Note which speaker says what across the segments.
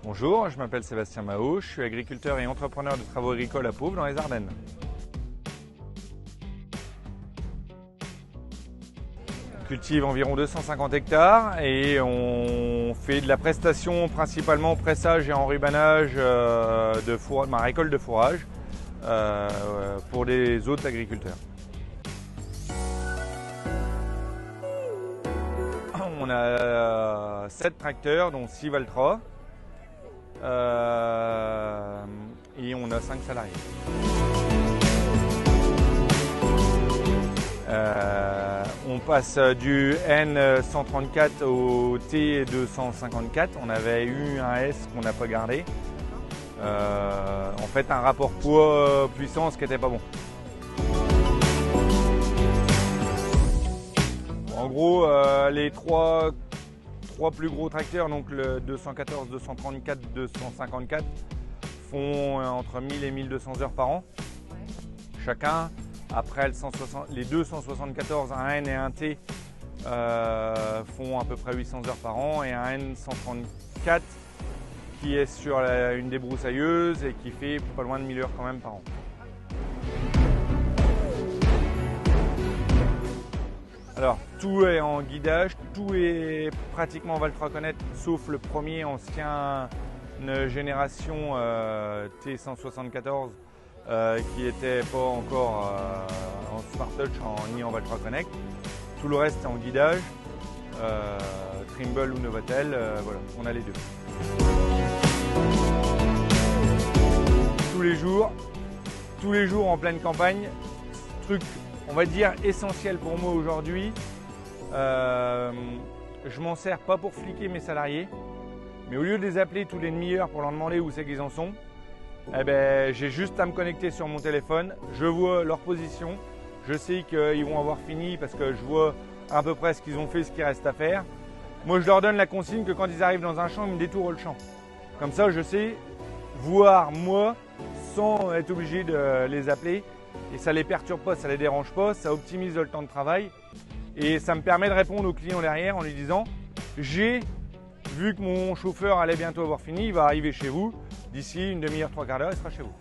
Speaker 1: Bonjour, je m'appelle Sébastien Mahot, je suis agriculteur et entrepreneur de travaux agricoles à Pauve dans les Ardennes. On cultive environ 250 hectares et on fait de la prestation principalement pressage et enrubanage de ma récolte de fourrage pour les autres agriculteurs. On a 7 tracteurs dont 6 Valtra. Et on a 5 salariés. On passe du N134 au T254. On avait eu un S qu'on n'a pas gardé. En fait, un rapport poids-puissance qui n'était pas bon. En gros, les trois plus gros tracteurs, donc le 214, 234, 254, font entre 1000 et 1200 heures par an chacun. Après les 274, un N et un T font à peu près 800 heures par an, et un N134 qui est sur une débroussailleuse et qui fait pas loin de 1000 heures quand même par an. Alors, tout est en guidage, tout est pratiquement Valtra Connect, sauf le premier ancien génération T174 qui n'était pas encore en Smart Touch ni en Valtra Connect. Tout le reste est en guidage, Trimble ou Novatel, voilà, on a les deux. Tous les jours en pleine campagne, truc on va dire essentiel pour moi aujourd'hui. Je m'en sers pas pour fliquer mes salariés, mais au lieu de les appeler tous les demi-heures pour leur demander où c'est qu'ils en sont, eh ben, j'ai juste à me connecter sur mon téléphone, je vois leur position, je sais qu'ils vont avoir fini parce que je vois à peu près ce qu'ils ont fait, ce qu'il reste à faire. Moi je leur donne la consigne que quand ils arrivent dans un champ, ils me détourent le champ. Comme ça je sais voir moi sans être obligé de les appeler. Et ça ne les perturbe pas, ça ne les dérange pas, ça optimise le temps de travail et ça me permet de répondre au client derrière en lui disant j'ai vu que mon chauffeur allait bientôt avoir fini, il va arriver chez vous, d'ici une demi-heure, 3/4 d'heure, il sera chez vous.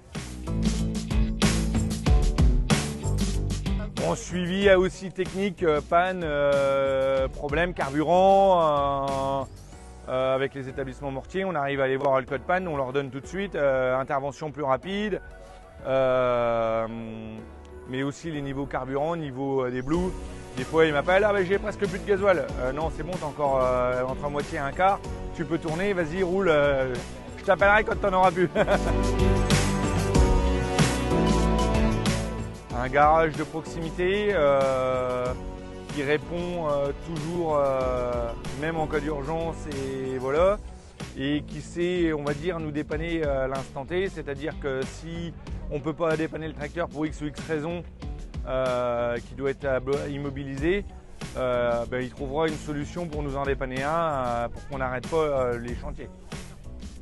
Speaker 1: Bon, suivi aussi technique, panne, problème, carburant, avec les établissements mortiers, on arrive à aller voir le code panne, on leur donne tout de suite, intervention plus rapide. Mais aussi les niveaux carburant, niveau des Blue. Des fois ils m'appellent, ah ben j'ai presque plus de gasoil. Non c'est bon, t'as encore entre moitié et un quart, tu peux tourner, vas-y roule, je t'appellerai quand t'en auras plus. Un garage de proximité qui répond toujours, même en cas d'urgence, et voilà. Et qui sait, on va dire, nous dépanner à l'instant T, c'est-à-dire que si on ne peut pas dépanner le tracteur pour X ou X raison qui doit être immobilisé, il trouvera une solution pour nous en dépanner un pour qu'on n'arrête pas les chantiers.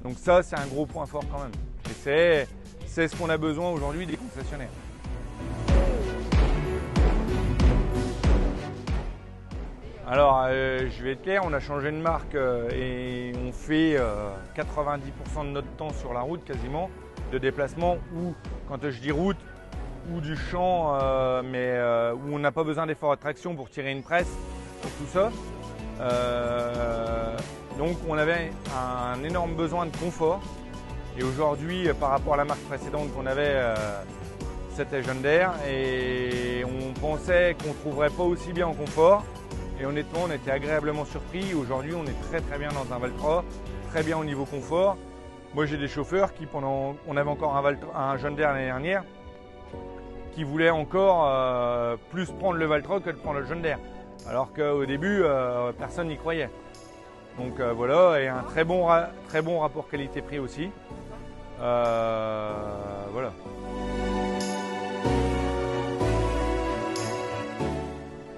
Speaker 1: Donc ça, c'est un gros point fort quand même. Et c'est ce qu'on a besoin aujourd'hui des concessionnaires. Alors, je vais être clair, on a changé de marque et on fait 90% de notre temps sur la route quasiment, de déplacement, ou quand je dis route, ou du champ, où on n'a pas besoin d'effort de traction pour tirer une presse, pour tout ça. Donc on avait un énorme besoin de confort. Et aujourd'hui, par rapport à la marque précédente qu'on avait, c'était John Deere, et on pensait qu'on ne trouverait pas aussi bien en confort. Et honnêtement, on était agréablement surpris. Aujourd'hui, on est très bien dans un Valtra, très bien au niveau confort. Moi, j'ai des chauffeurs qui, on avait encore un John Deere l'année dernière, qui voulaient encore plus prendre le Valtra que de prendre le John Deere. Alors qu'au début, personne n'y croyait. Donc voilà, et un très bon rapport qualité-prix aussi. Voilà.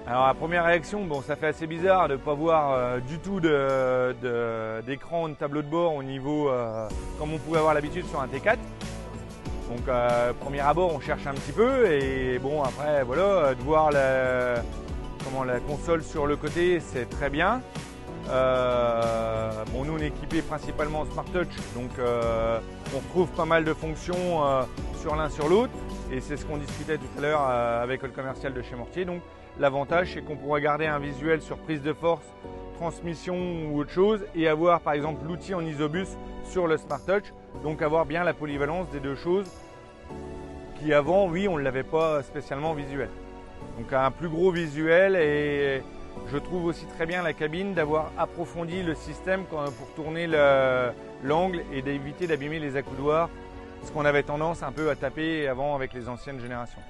Speaker 1: Alors la première réaction, bon, ça fait assez bizarre de ne pas voir du tout d'écran, de tableau de bord au niveau comme on pouvait avoir l'habitude sur un T4. Donc premier abord on cherche un petit peu, et bon après voilà, de voir la console sur le côté, c'est très bien. Bon, nous on est équipé principalement en Smart Touch, donc on retrouve pas mal de fonctions sur l'un sur l'autre, et c'est ce qu'on discutait tout à l'heure avec le commercial de chez Mortier. Donc l'avantage, c'est qu'on pourra garder un visuel sur prise de force, transmission ou autre chose, et avoir par exemple l'outil en isobus sur le Smart Touch, donc avoir bien la polyvalence des deux choses qui avant, oui, on ne l'avait pas spécialement visuel. Donc un plus gros visuel, et je trouve aussi très bien la cabine d'avoir approfondi le système pour tourner l'angle et d'éviter d'abîmer les accoudoirs, ce qu'on avait tendance un peu à taper avant avec les anciennes générations.